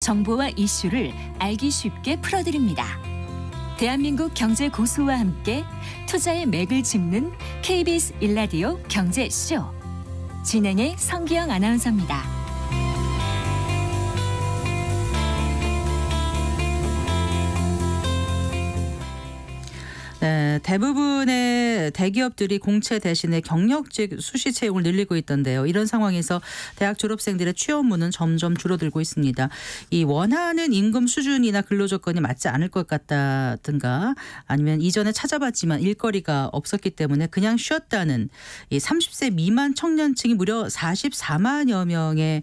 정보와 이슈를 알기 쉽게 풀어드립니다. 대한민국 경제 고수와 함께 투자의 맥을 짚는 KBS 1라디오 경제쇼. 진행의 성기영 아나운서입니다. 네, 대부분의 대기업들이 공채 대신에 경력직 수시 채용을 늘리고 있던데요. 이런 상황에서 대학 졸업생들의 취업문은 점점 줄어들고 있습니다. 이 원하는 임금 수준이나 근로조건이 맞지 않을 것 같다든가 아니면 이전에 찾아봤지만 일거리가 없었기 때문에 그냥 쉬었다는 이 30세 미만 청년층이 무려 44만여 명에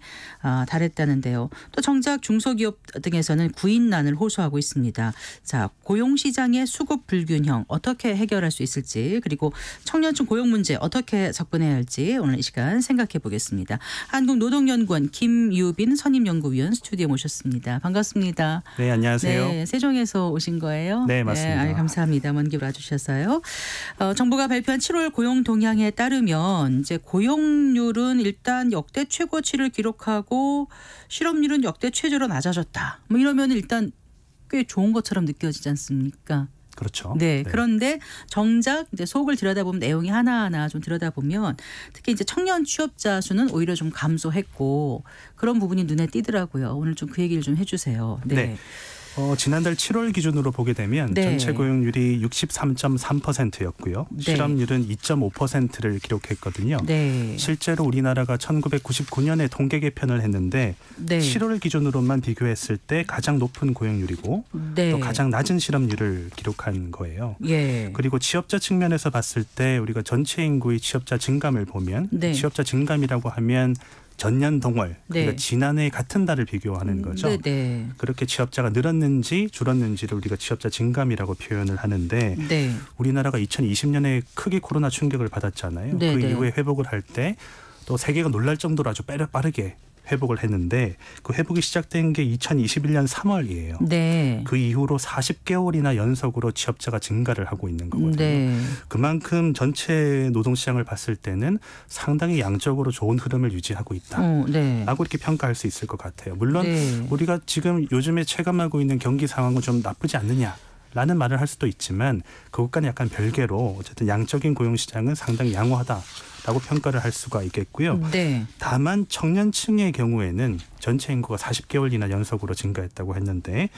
달했다는데요. 또 정작 중소기업 등에서는 구인난을 호소하고 있습니다. 자, 고용시장의 수급 불균형 어떻게 해결할 수 있을지, 그리고 청년층 고용 문제 어떻게 접근해야 할지 오늘 이 시간 생각해 보겠습니다. 한국노동연구원 김유빈 선임연구위원 스튜디오에 모셨습니다. 반갑습니다. 네, 안녕하세요. 네, 세종에서 오신 거예요? 네, 맞습니다. 네, 감사합니다. 먼 길 와주셔서요. 정부가 발표한 7월 고용 동향에 따르면 이제 고용률은 일단 역대 최고치를 기록하고 실업률은 역대 최저로 낮아졌다. 뭐 이러면 일단 꽤 좋은 것처럼 느껴지지 않습니까? 그렇죠. 네, 그런데 정작 이제 속을 들여다보면 내용이 하나하나 좀 들여다보면 특히 이제 청년 취업자 수는 오히려 좀 감소했고 그런 부분이 눈에 띄더라고요. 오늘 좀 그 얘기를 좀 해주세요. 네. 네. 지난달 7월 기준으로 보게 되면 네. 전체 고용률이 63.3%였고요. 네. 실업률은 2.5%를 기록했거든요. 네. 실제로 우리나라가 1999년에 통계 개편을 했는데 네. 7월 기준으로만 비교했을 때 가장 높은 고용률이고 네. 또 가장 낮은 실업률을 기록한 거예요. 예. 그리고 취업자 측면에서 봤을 때 우리가 전체 인구의 취업자 증감을 보면 네. 취업자 증감이라고 하면 전년 동월, 그러니까 네. 지난해 같은 달을 비교하는 거죠. 네, 네. 그렇게 취업자가 늘었는지 줄었는지를 우리가 취업자 증감이라고 표현을 하는데 네. 우리나라가 2020년에 크게 코로나 충격을 받았잖아요. 네, 그 네. 이후에 회복을 할 때 또 세계가 놀랄 정도로 아주 빠르게 회복을 했는데 그 회복이 시작된 게 2021년 3월이에요. 네. 그 이후로 40개월이나 연속으로 취업자가 증가를 하고 있는 거거든요. 네. 그만큼 전체 노동시장을 봤을 때는 상당히 양적으로 좋은 흐름을 유지하고 있다. 네. 라고 이렇게 평가할 수 있을 것 같아요. 물론 네. 우리가 지금 요즘에 체감하고 있는 경기 상황은 좀 나쁘지 않느냐라는 말을 할 수도 있지만 그것과는 약간 별개로 어쨌든 양적인 고용시장은 상당히 양호하다라고 평가를 할 수가 있겠고요. 네. 다만 청년층의 경우에는 전체 인구가 40개월이나 연속으로 증가했다고 했는데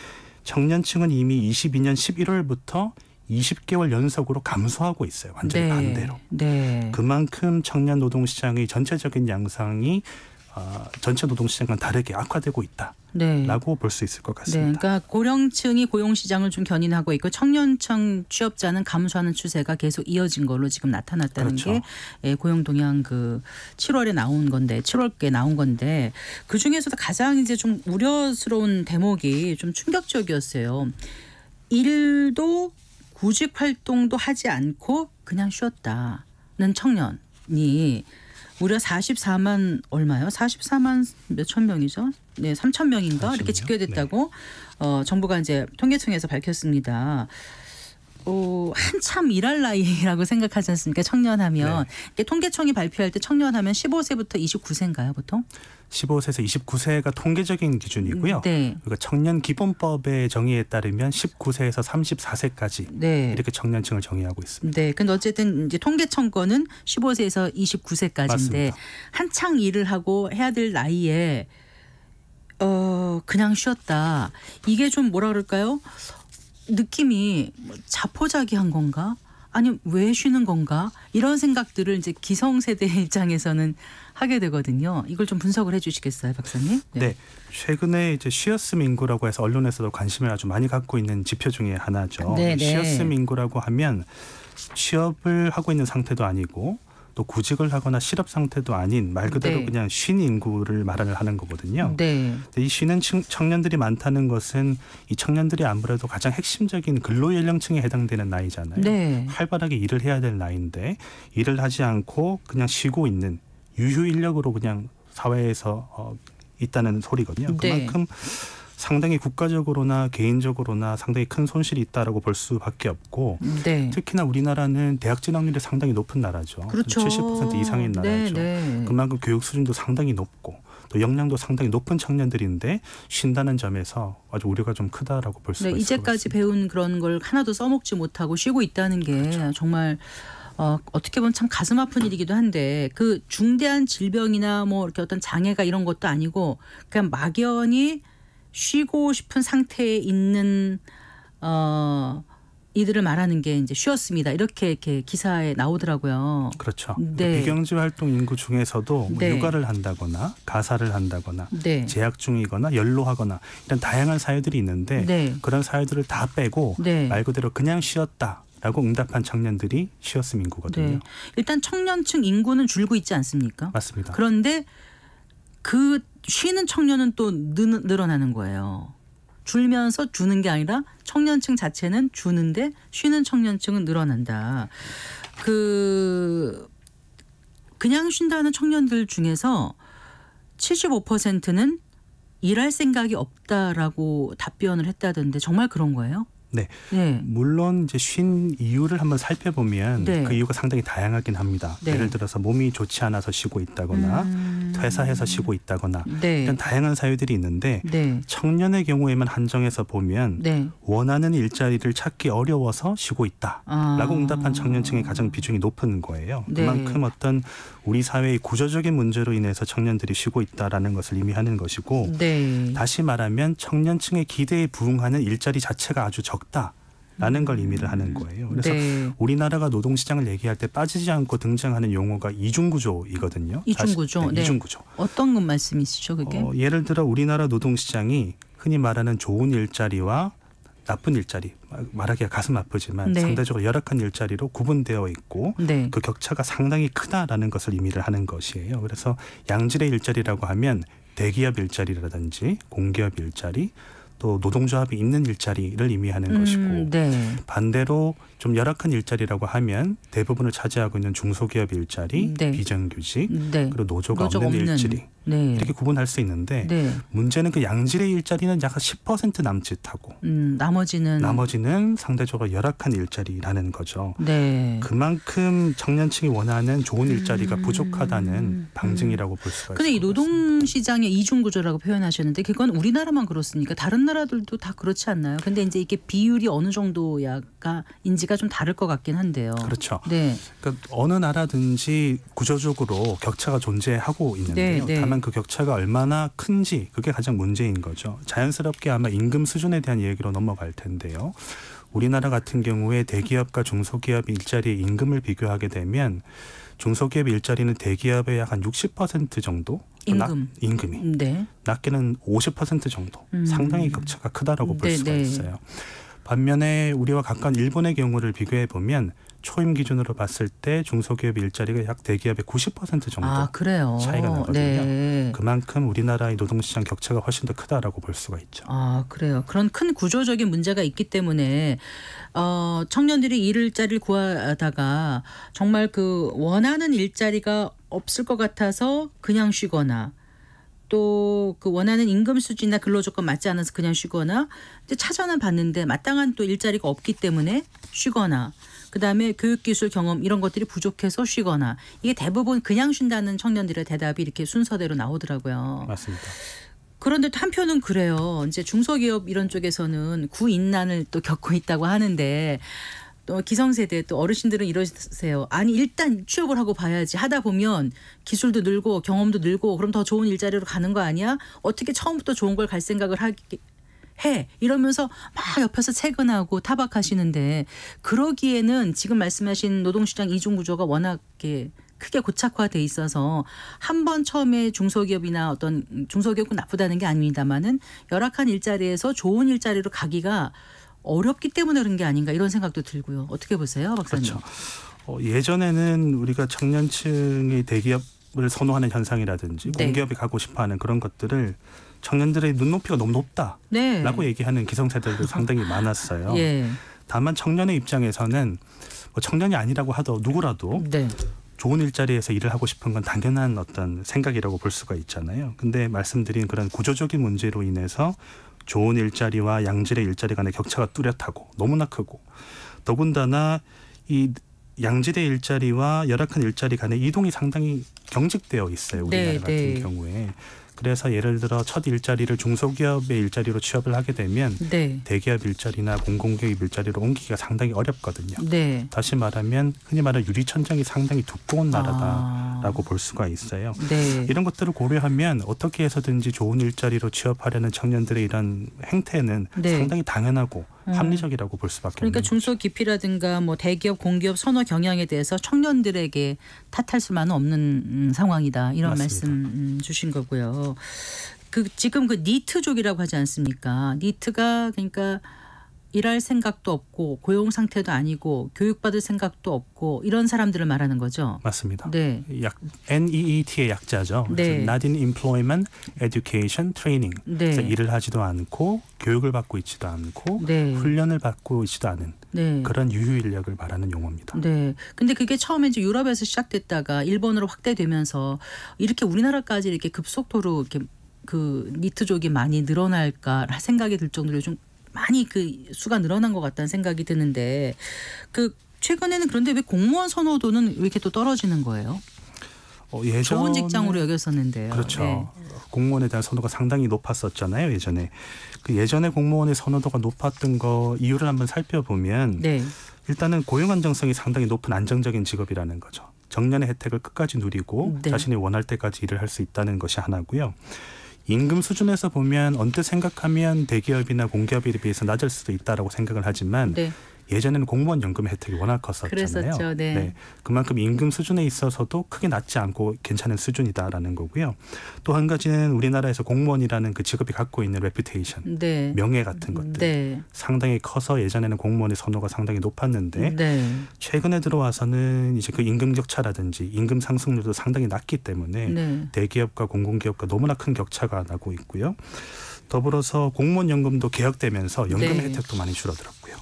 청년층은 이미 22년 11월부터 20개월 연속으로 감소하고 있어요. 완전히 네. 반대로. 네. 그만큼 청년 노동시장의 전체적인 양상이 전체 노동시장과는 다르게 악화되고 있다라고 네. 볼 수 있을 것 네, 같습니다. 그러니까 고령층이 고용시장을 좀 견인하고 있고 청년층 취업자는 감소하는 추세가 계속 이어진 걸로 지금 나타났다는 그렇죠. 게 고용 동향 그 7월에 나온 건데 7월께 나온 건데 그 중에서도 가장 이제 좀 우려스러운 대목이 좀 충격적이었어요. 일도 구직 활동도 하지 않고 그냥 쉬었다는 청년이 무려 44만 얼마요? 44만 몇천 명이죠? 네, 3천 명인가 이렇게 집계됐다고 정부가 이제 통계청에서 밝혔습니다. 한참 일할 나이라고 생각하지 않습니까? 청년하면. 네. 통계청이 발표할 때 청년하면 15세부터 29세인가요, 보통? 15세에서 29세가 통계적인 기준이고요. 네. 그러니까 청년 기본법의 정의에 따르면 19세에서 34세까지 네. 이렇게 청년층을 정의하고 있습니다. 네. 근데 어쨌든 이제 통계청 거는 15세에서 29세까지인데 맞습니다. 한창 일을 하고 해야 될 나이에 그냥 쉬었다. 이게 좀 뭐라 그럴까요? 느낌이 자포자기한 건가? 아니면 왜 쉬는 건가? 이런 생각들을 이제 기성세대 입장에서는 하게 되거든요. 이걸 좀 분석을 해 주시겠어요, 박사님? 네. 최근에 이제 쉬었음 인구라고 해서 언론에서도 관심을 아주 많이 갖고 있는 지표 중에 하나죠. 네, 네. 쉬었음 인구라고 하면 취업을 하고 있는 상태도 아니고 또 구직을 하거나 실업 상태도 아닌 말 그대로 네. 그냥 쉰 인구를 말을 하는 거거든요. 네. 근데 이 쉬는 청년들이 많다는 것은 이 청년들이 아무래도 가장 핵심적인 근로연령층에 해당되는 나이잖아요. 네. 활발하게 일을 해야 될 나이인데 일을 하지 않고 그냥 쉬고 있는 유휴 인력으로 그냥 사회에서 있다는 소리거든요. 네. 그만큼 상당히 국가적으로나 개인적으로나 상당히 큰 손실이 있다라고 볼 수밖에 없고 네. 특히나 우리나라는 대학 진학률이 상당히 높은 나라죠. 그렇죠. 70% 이상인 나라죠. 네. 그만큼 교육 수준도 상당히 높고 또 역량도 상당히 높은 청년들인데 쉰다는 점에서 아주 우려가 좀 크다라고 볼 수가 있을 것 이제까지 같습니다. 배운 그런 걸 하나도 써먹지 못하고 쉬고 있다는 게 그렇죠. 정말 어떻게 보면 참 가슴 아픈 일이기도 한데 그 중대한 질병이나 뭐 이렇게 어떤 장애가 이런 것도 아니고 그냥 막연히 쉬고 싶은 상태에 있는 이들을 말하는 게 이제 쉬었습니다. 이렇게 기사에 나오더라고요. 그렇죠. 네. 비경제 활동 인구 중에서도 뭐 네. 육아를 한다거나 가사를 한다거나 네. 재학 중이거나 연로하거나 이런 다양한 사유들이 있는데 네. 그런 사유들을 다 빼고 네. 말 그대로 그냥 쉬었다라고 응답한 청년들이 쉬었음 인구거든요. 네. 일단 청년층 인구는 줄고 있지 않습니까? 맞습니다. 그런데 그 쉬는 청년은 또 늘어나는 거예요. 줄면서 주는 게 아니라 청년층 자체는 주는데 쉬는 청년층은 늘어난다. 그냥 쉰다는 청년들 중에서 75%는 일할 생각이 없다라고 답변을 했다던데 정말 그런 거예요? 네. 네. 물론 이제 쉰 이유를 한번 살펴보면 네. 그 이유가 상당히 다양하긴 합니다. 네. 예를 들어서 몸이 좋지 않아서 쉬고 있다거나 퇴사해서 쉬고 있다거나 네. 이런 다양한 사유들이 있는데 네. 청년의 경우에만 한정해서 보면 네. 원하는 일자리를 찾기 어려워서 쉬고 있다라고 응답한 청년층이 가장 비중이 높은 거예요. 네. 그만큼 어떤 우리 사회의 구조적인 문제로 인해서 청년들이 쉬고 있다라는 것을 의미하는 것이고 네. 다시 말하면 청년층의 기대에 부응하는 일자리 자체가 아주 적다라는 걸 의미를 하는 거예요. 그래서 네. 우리나라가 노동시장을 얘기할 때 빠지지 않고 등장하는 용어가 이중구조이거든요. 이중구조. 네. 이중구조. 어떤 건 말씀이시죠, 그게? 예를 들어 우리나라 노동시장이 흔히 말하는 좋은 일자리와 나쁜 일자리, 말하기가 가슴 아프지만 네. 상대적으로 열악한 일자리로 구분되어 있고 네. 그 격차가 상당히 크다라는 것을 의미를 하는 것이에요. 그래서 양질의 일자리라고 하면 대기업 일자리라든지 공기업 일자리 또 노동조합이 있는 일자리를 의미하는 것이고 네. 반대로 좀 열악한 일자리라고 하면 대부분을 차지하고 있는 중소기업 일자리, 네. 비정규직, 네. 그리고 노조가 없는 일자리 네. 이렇게 구분할 수 있는데 네. 문제는 그 양질의 일자리는 약 10% 남짓하고 나머지는 상대적으로 열악한 일자리라는 거죠. 네. 그만큼 청년층이 원하는 좋은 일자리가 부족하다는 방증이라고 볼 수가 있습니다. 근데 이 노동 시장의 이중 구조라고 표현하셨는데 그건 우리나라만 그렇습니까? 다른 나라들도 다 그렇지 않나요? 근데 이제 이게 비율이 어느 정도인지가 좀 다를 것 같긴 한데요. 그렇죠. 네. 그러니까 어느 나라든지 구조적으로 격차가 존재하고 있는데요. 네, 네. 다만 그 격차가 얼마나 큰지 그게 가장 문제인 거죠. 자연스럽게 아마 임금 수준에 대한 얘기로 넘어갈 텐데요. 우리나라 같은 경우에 대기업과 중소기업 일자리의 임금을 비교하게 되면 중소기업 일자리는 대기업의 약 한 60% 정도 임금이 네. 낮게는 50% 정도 상당히 격차가 크다라고 볼 네, 수가 네. 있어요. 반면에 우리와 가까운 일본의 경우를 비교해 보면 초임 기준으로 봤을 때 중소기업 일자리가 약 대기업의 90% 정도 그래요. 차이가 나거든요. 네. 그만큼 우리나라의 노동시장 격차가 훨씬 더 크다라고 볼 수가 있죠. 그래요. 그런 큰 구조적인 문제가 있기 때문에 청년들이 일자리를 구하다가 정말 그 원하는 일자리가 없을 것 같아서 그냥 쉬거나 또 그 원하는 임금 수준이나 근로조건 맞지 않아서 그냥 쉬거나 이제 찾아는 봤는데 마땅한 또 일자리가 없기 때문에 쉬거나 그다음에 교육기술 경험 이런 것들이 부족해서 쉬거나 이게 대부분 그냥 쉰다는 청년들의 대답이 이렇게 순서대로 나오더라고요. 맞습니다. 그런데 또 한편은 그래요. 이제 중소기업 이런 쪽에서는 구인난을 또 겪고 있다고 하는데 또 기성세대 또 어르신들은 이러세요. 아니 일단 취업을 하고 봐야지. 하다 보면 기술도 늘고 경험도 늘고 그럼 더 좋은 일자리로 가는 거 아니야? 어떻게 처음부터 좋은 걸 갈 생각을 해. 이러면서 막 옆에서 채근하고 타박하시는데 그러기에는 지금 말씀하신 노동시장 이중구조가 워낙 크게 고착화돼 있어서 한 번 처음에 중소기업이나 어떤 중소기업은 나쁘다는 게 아닙니다만은 열악한 일자리에서 좋은 일자리로 가기가 어렵기 때문에 그런 게 아닌가 이런 생각도 들고요. 어떻게 보세요, 박사님? 그렇죠. 예전에는 우리가 청년층의 대기업을 선호하는 현상이라든지 네. 공기업에 가고 싶어하는 그런 것들을 청년들의 눈높이가 너무 높다라고 네. 얘기하는 기성세대들도 상당히 많았어요. 예. 다만 청년의 입장에서는 청년이 아니라고 하더라도 누구라도 네. 좋은 일자리에서 일을 하고 싶은 건 당연한 어떤 생각이라고 볼 수가 있잖아요. 근데 말씀드린 그런 구조적인 문제로 인해서 좋은 일자리와 양질의 일자리 간의 격차가 뚜렷하고 너무나 크고 더군다나 이 양질의 일자리와 열악한 일자리 간의 이동이 상당히 경직되어 있어요. 우리나라 같은 경우에. 그래서 예를 들어 첫 일자리를 중소기업의 일자리로 취업을 하게 되면 대기업 일자리나 공공기업 일자리로 옮기기가 상당히 어렵거든요. 다시 말하면 흔히 말하는 유리천장이 상당히 두꺼운 나라다라고 볼 수가 있어요. 이런 것들을 고려하면 어떻게 해서든지 좋은 일자리로 취업하려는 청년들의 이런 행태는 상당히 당연하고 합리적이라고 볼 수밖에 없는 거죠. 중소기업이라든가 뭐 대기업, 공기업 선호 경향에 대해서 청년들에게 탓할 수만은 없는 상황이다. 이런 맞습니다. 말씀 주신 거고요. 지금 그 니트족이라고 하지 않습니까? 니트가 그러니까 일할 생각도 없고 고용 상태도 아니고 교육받을 생각도 없고 이런 사람들을 말하는 거죠. 맞습니다. NEET의 약자죠. Not in Employment, Education, Training. 그래서 일을 하지도 않고 교육을 받고 있지도 않고 훈련을 받고 있지도 않은 그런 유휴 인력을 말하는 용어입니다. 근데 그게 처음에 이제 유럽에서 시작됐다가 일본으로 확대되면서 이렇게 우리나라까지 이렇게 급속도로 이렇게 그 니트족이 많이 늘어날까 생각이 들 정도로 좀 많이 그 수가 늘어난 것 같다는 생각이 드는데 최근에는 그런데 왜 공무원 선호도는 왜 이렇게 또 떨어지는 거예요? 좋은 직장으로 여겼었는데요. 그렇죠. 공무원에 대한 선호가 상당히 높았었잖아요. 예전에 공무원의 선호도가 높았던 거 이유를 한번 살펴보면 일단은 고용 안정성이 상당히 높은 안정적인 직업이라는 거죠. 정년의 혜택을 끝까지 누리고 자신이 원할 때까지 일을 할 수 있다는 것이 하나고요. 임금 수준에서 보면 언뜻 생각하면 대기업이나 공기업에 비해서 낮을 수도 있다라고 생각을 하지만 예전에는 공무원 연금 혜택이 워낙 컸었잖아요. 그랬었죠. 그만큼 임금 수준에 있어서도 크게 낮지 않고 괜찮은 수준이다라는 거고요. 또 한 가지는 우리나라에서 공무원이라는 그 직업이 갖고 있는 레퓨테이션, 명예 같은 것들 상당히 커서 예전에는 공무원의 선호가 상당히 높았는데 최근에 들어와서는 이제 그 임금 격차라든지 임금 상승률도 상당히 낮기 때문에 대기업과 공공기업과 너무나 큰 격차가 나고 있고요. 더불어서 공무원 연금도 개혁되면서 연금 혜택도 많이 줄어들었고요.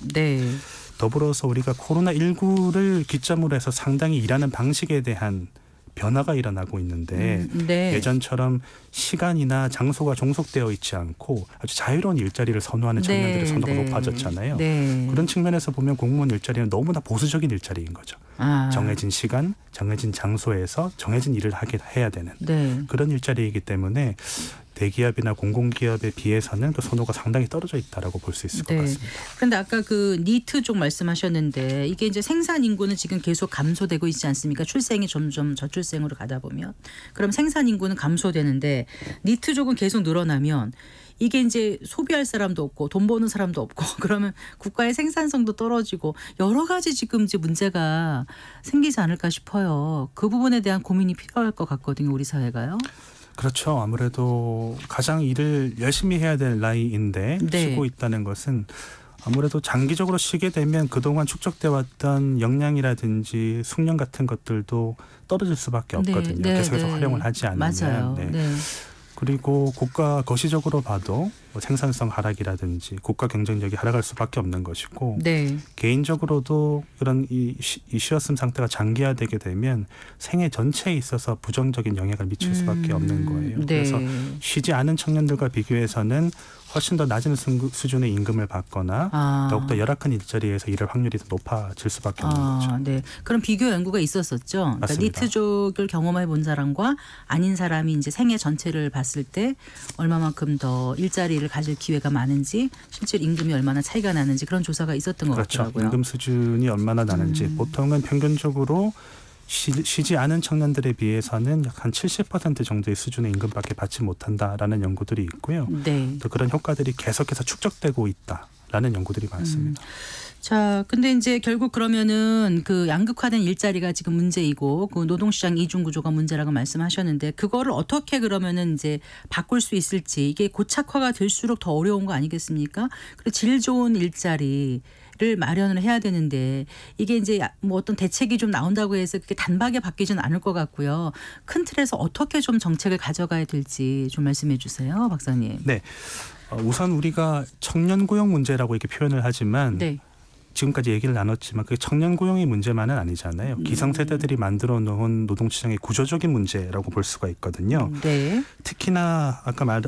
더불어서 우리가 코로나19를 기점으로 해서 상당히 일하는 방식에 대한 변화가 일어나고 있는데 예전처럼 시간이나 장소가 종속되어 있지 않고 아주 자유로운 일자리를 선호하는 청년들의 선호가 높아졌잖아요. 그런 측면에서 보면 공무원 일자리는 너무나 보수적인 일자리인 거죠. 정해진 시간, 정해진 장소에서 정해진 일을 해야 되는 그런 일자리이기 때문에 대기업이나 공공기업에 비해서는 그 선호가 상당히 떨어져 있다라고 볼 수 있을 것 같습니다. 그런데 아까 그 니트 쪽 말씀하셨는데 이게 이제 생산 인구는 지금 계속 감소되고 있지 않습니까? 출생이 점점 저출생으로 가다 보면 그럼 생산 인구는 감소되는데 니트족은 계속 늘어나면 이게 이제 소비할 사람도 없고 돈 버는 사람도 없고 그러면 국가의 생산성도 떨어지고 여러 가지 지금 이제 문제가 생기지 않을까 싶어요. 그 부분에 대한 고민이 필요할 것 같거든요. 우리 사회가요. 그렇죠. 아무래도 가장 일을 열심히 해야 될 나이인데 쉬고 있다는 것은 아무래도 장기적으로 쉬게 되면 그동안 축적돼 왔던 역량이라든지 숙련 같은 것들도 떨어질 수밖에 없거든요. 계속해서 활용을 하지 않으면. 맞아요. 그리고 국가 거시적으로 봐도 뭐 생산성 하락이라든지 국가 경쟁력이 하락할 수밖에 없는 것이고 개인적으로도 그런 이 쉬었음 상태가 장기화되게 되면 생애 전체에 있어서 부정적인 영향을 미칠 수밖에 없는 거예요. 그래서 쉬지 않은 청년들과 비교해서는 훨씬 더 낮은 수준의 임금을 받거나 더욱더 열악한 일자리에서 일할 확률이 더 높아질 수밖에 없는 거죠. 그럼 비교 연구가 있었었죠. 그러니까 니트족을 경험해 본 사람과 아닌 사람이 이제 생애 전체를 봤을 때 얼마만큼 더 일자리를 가질 기회가 많은지 실제 임금이 얼마나 차이가 나는지 그런 조사가 있었던 것 같더라고요. 임금 수준이 얼마나 나는지 보통은 평균적으로 쉬지 않은 청년들에 비해서는 약 한 70% 정도의 수준의 임금밖에 받지 못한다라는 연구들이 있고요. 또 그런 효과들이 계속해서 축적되고 있다라는 연구들이 많습니다. 자, 근데 이제 결국 그러면은 그 양극화된 일자리가 지금 문제이고 그 노동시장 이중 구조가 문제라고 말씀하셨는데 그거를 어떻게 그러면은 이제 바꿀 수 있을지 이게 고착화가 될수록 더 어려운 거 아니겠습니까? 그리고 질 좋은 일자리 를 마련을 해야 되는데 이게 이제 뭐 어떤 대책이 좀 나온다고 해서 그게 단박에 바뀌지는 않을 것 같고요. 큰 틀에서 어떻게 좀 정책을 가져가야 될지 좀 말씀해 주세요, 박사님. 우선 우리가 청년 고용 문제라고 이렇게 표현을 하지만 지금까지 얘기를 나눴지만 그게 청년 고용의 문제만은 아니잖아요. 기성세대들이 만들어 놓은 노동시장의 구조적인 문제라고 볼 수가 있거든요. 네. 특히나 아까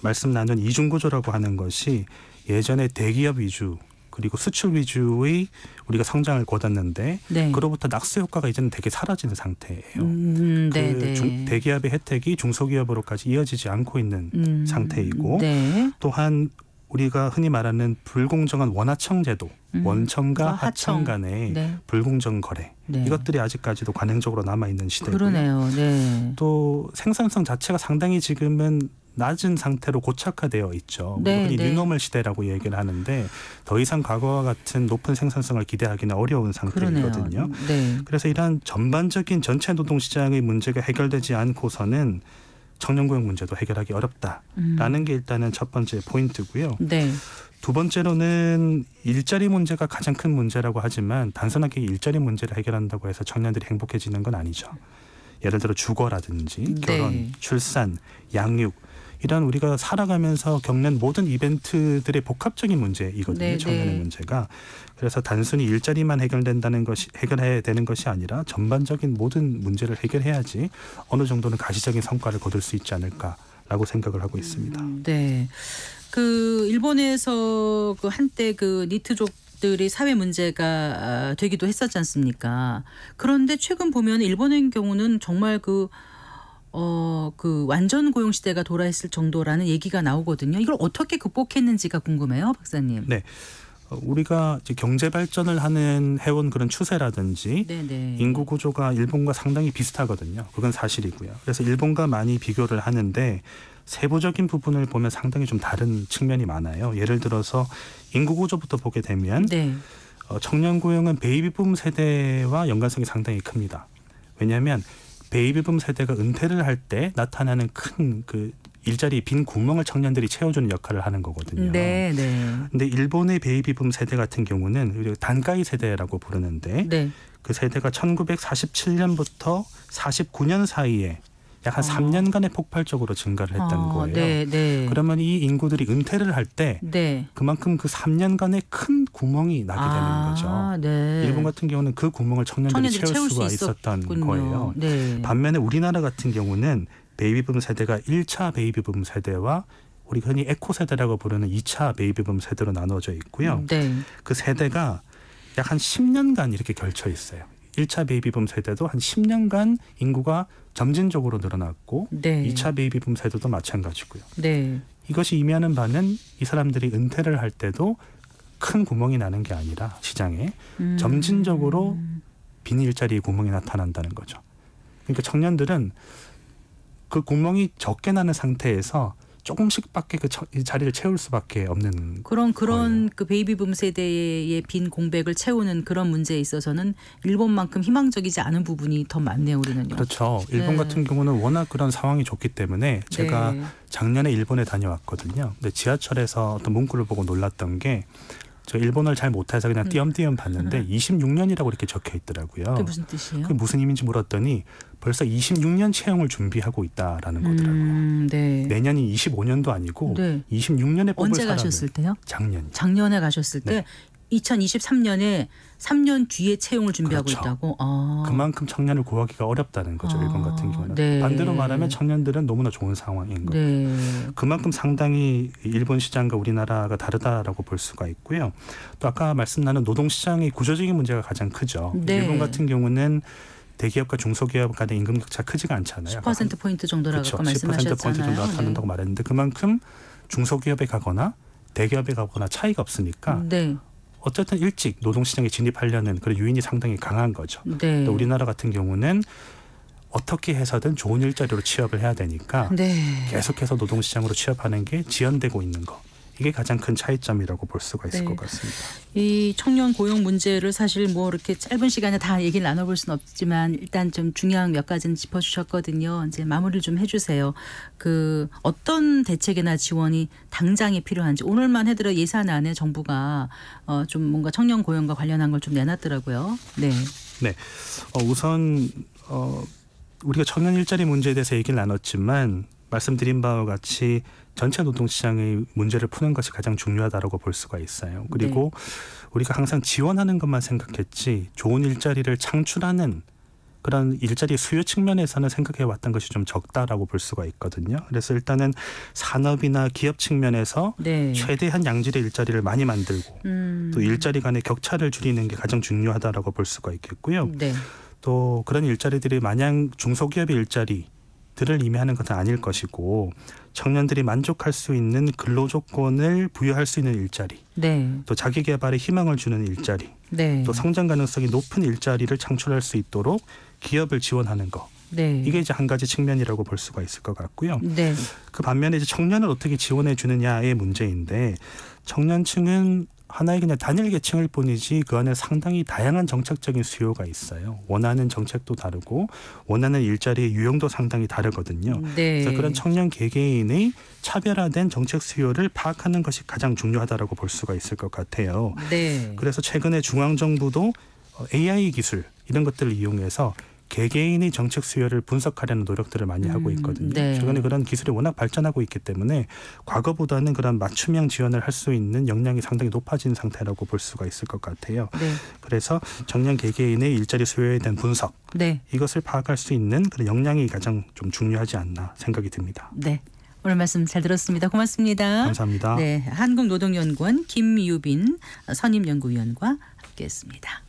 말씀 나눈 이중구조라고 하는 것이 예전에 대기업 위주 그리고 수출 위주의 우리가 성장을 거뒀는데 네. 그로부터 낙수 효과가 이제는 되게 사라지는 상태예요. 네. 대기업의 혜택이 중소기업으로까지 이어지지 않고 있는 상태이고 네. 또한 우리가 흔히 말하는 불공정한 원하청 제도, 원청과 하청 간의 네. 불공정 거래 네. 이것들이 아직까지도 관행적으로 남아있는 시대고요. 그러네요. 네. 또 생산성 자체가 상당히 지금은 낮은 상태로 고착화되어 있죠. 네, 흔히 네. 뉴노멀 시대라고 얘기를 하는데 더 이상 과거와 같은 높은 생산성을 기대하기는 어려운 상태이거든요. 그러네요. 네. 그래서 이러한 전반적인 전체 노동시장의 문제가 해결되지 않고서는 청년고용 문제도 해결하기 어렵다라는 게 일단은 첫 번째 포인트고요. 네. 두 번째로는 일자리 문제가 가장 큰 문제라고 하지만 단순하게 일자리 문제를 해결한다고 해서 청년들이 행복해지는 건 아니죠. 예를 들어 주거라든지 결혼, 네. 출산, 양육 이런 우리가 살아가면서 겪는 모든 이벤트들의 복합적인 문제이거든요. 네, 청년의 네. 문제가. 그래서 단순히 일자리만 해결해야 되는 것이 아니라 전반적인 모든 문제를 해결해야지 어느 정도는 가시적인 성과를 거둘 수 있지 않을까라고 생각을 하고 있습니다. 네. 그 일본에서 그 한때 그 니트족들이 사회 문제가 되기도 했었지 않습니까? 그런데 최근 보면 일본의 경우는 정말 그 완전 고용 시대가 돌아있을 정도라는 얘기가 나오거든요. 이걸 어떻게 극복했는지가 궁금해요, 박사님. 네. 우리가 이제 경제 발전을 해온 그런 추세라든지 네네. 인구 구조가 일본과 상당히 비슷하거든요. 그건 사실이고요. 그래서 일본과 많이 비교를 하는데 세부적인 부분을 보면 상당히 좀 다른 측면이 많아요. 예를 들어서 인구 구조부터 보게 되면 네. 청년 고용은 베이비붐 세대와 연관성이 상당히 큽니다. 왜냐하면 베이비붐 세대가 은퇴를 할 때 나타나는 큰 그 일자리 빈 구멍을 청년들이 채워주는 역할을 하는 거거든요. 네, 네. 근데 일본의 베이비붐 세대 같은 경우는 우리가 단가이 세대라고 부르는데 네. 그 세대가 1947년부터 49년 사이에 약 한 3년간의 폭발적으로 증가를 했다는 거예요. 네, 네. 그러면 이 인구들이 은퇴를 할 때 네. 그만큼 그 3년간의 큰 구멍이 나게 되는 거죠. 네. 일본 같은 경우는 그 구멍을 청년들이 채울 수가 있었던 거예요. 네. 반면에 우리나라 같은 경우는 베이비붐 세대가 1차 베이비붐 세대와 우리 흔히 에코 세대라고 부르는 2차 베이비붐 세대로 나눠져 있고요. 네. 그 세대가 약 한 10년간 이렇게 걸쳐 있어요. 1차 베이비붐 세대도 한 10년간 인구가 점진적으로 늘어났고 네. 2차 베이비붐 세대도 마찬가지고요. 네. 이것이 의미하는 바는 이 사람들이 은퇴를 할 때도 큰 구멍이 나는 게 아니라 시장에 점진적으로 빈 일자리의 구멍이 나타난다는 거죠. 그러니까 청년들은 그 구멍이 적게 나는 상태에서 조금씩밖에 그 자리를 채울 수밖에 없는 그런 거예요. 그 베이비붐 세대의 빈 공백을 채우는 그런 문제에 있어서는 일본만큼 희망적이지 않은 부분이 더 많네요, 우리는요. 그렇죠. 일본 네. 같은 경우는 워낙 그런 상황이 좋기 때문에 제가 네. 작년에 일본에 다녀왔거든요. 근데 지하철에서 어떤 문구를 보고 놀랐던 게 저 일본어를 잘 못해서 그냥 띄엄띄엄 봤는데 26년이라고 이렇게 적혀 있더라고요. 그게 무슨 뜻이에요? 그게 무슨 의미인지 물었더니 벌써 26년 채용을 준비하고 있다라는 거더라고요. 네. 내년이 25년도 아니고 네. 26년에 뽑을 언제 사람을 가셨을 때요? 작년. 작년에 가셨을 때 네. 2023년에 3년 뒤에 채용을 준비하고 그렇죠. 있다고. 그만큼 청년을 구하기가 어렵다는 거죠. 일본 같은 경우는. 네. 반대로 말하면 청년들은 너무나 좋은 상황인 거예요. 네. 그만큼 상당히 일본 시장과 우리나라가 다르다라고 볼 수가 있고요. 또 아까 말씀 나눈 노동시장의 구조적인 문제가 가장 크죠. 네. 일본 같은 경우는 대기업과 중소기업 간의 임금 격차 크지가 않잖아요. 10%포인트 정도라고 그렇죠. 아까 말씀하셨잖아요. 10%포인트 정도 나타난다고 말했는데 그만큼 중소기업에 가거나 대기업에 가거나 차이가 없으니까 네. 어쨌든 일찍 노동시장에 진입하려는 그런 유인이 상당히 강한 거죠. 네. 또 우리나라 같은 경우는 어떻게 해서든 좋은 일자리로 취업을 해야 되니까 네. 계속해서 노동시장으로 취업하는 게 지연되고 있는 거. 이게 가장 큰 차이점이라고 볼 수가 있을 네. 것 같습니다. 이 청년 고용 문제를 사실 뭐 이렇게 짧은 시간에 다 얘기를 나눠볼 수는 없지만 일단 좀 중요한 몇 가지는 짚어주셨거든요. 이제 마무리를 좀 해주세요. 그 어떤 대책이나 지원이 당장에 필요한지 오늘만 해도 예산안에 정부가 좀 뭔가 청년 고용과 관련한 걸 좀 내놨더라고요. 네. 네. 우선 우리가 청년 일자리 문제에 대해서 얘기를 나눴지만 말씀드린 바와 같이 전체 노동시장의 문제를 푸는 것이 가장 중요하다고 볼 수가 있어요. 그리고 우리가 항상 지원하는 것만 생각했지 좋은 일자리를 창출하는 그런 일자리 수요 측면에서는 생각해왔던 것이 좀 적다라고 볼 수가 있거든요. 그래서 일단은 산업이나 기업 측면에서 최대한 양질의 일자리를 많이 만들고 또 일자리 간의 격차를 줄이는 게 가장 중요하다라고 볼 수가 있겠고요. 또 그런 일자리들이 마냥 중소기업의 일자리들을 의미하는 것은 아닐 것이고 청년들이 만족할 수 있는 근로 조건을 부여할 수 있는 일자리, 또 자기 개발에 희망을 주는 일자리, 또 성장 가능성이 높은 일자리를 창출할 수 있도록 기업을 지원하는 거. 이게 이제 한 가지 측면이라고 볼 수가 있을 것 같고요. 그 반면에 이제 청년을 어떻게 지원해 주느냐의 문제인데 청년층은 하나의 그냥 단일 계층일 뿐이지 그 안에 상당히 다양한 정책적인 수요가 있어요. 원하는 정책도 다르고 원하는 일자리의 유형도 상당히 다르거든요. 그래서 그런 청년 개개인의 차별화된 정책 수요를 파악하는 것이 가장 중요하다고 볼 수가 있을 것 같아요. 그래서 최근에 중앙정부도 AI 기술 이런 것들을 이용해서 개개인의 정책 수요를 분석하려는 노력들을 많이 하고 있거든요. 최근에 그런 기술이 워낙 발전하고 있기 때문에 과거보다는 그런 맞춤형 지원을 할 수 있는 역량이 상당히 높아진 상태라고 볼 수가 있을 것 같아요. 그래서 청년 개개인의 일자리 수요에 대한 분석 이것을 파악할 수 있는 그런 역량이 가장 좀 중요하지 않나 생각이 듭니다. 오늘 말씀 잘 들었습니다. 고맙습니다. 감사합니다. 한국노동연구원 김유빈 선임연구위원과 함께했습니다.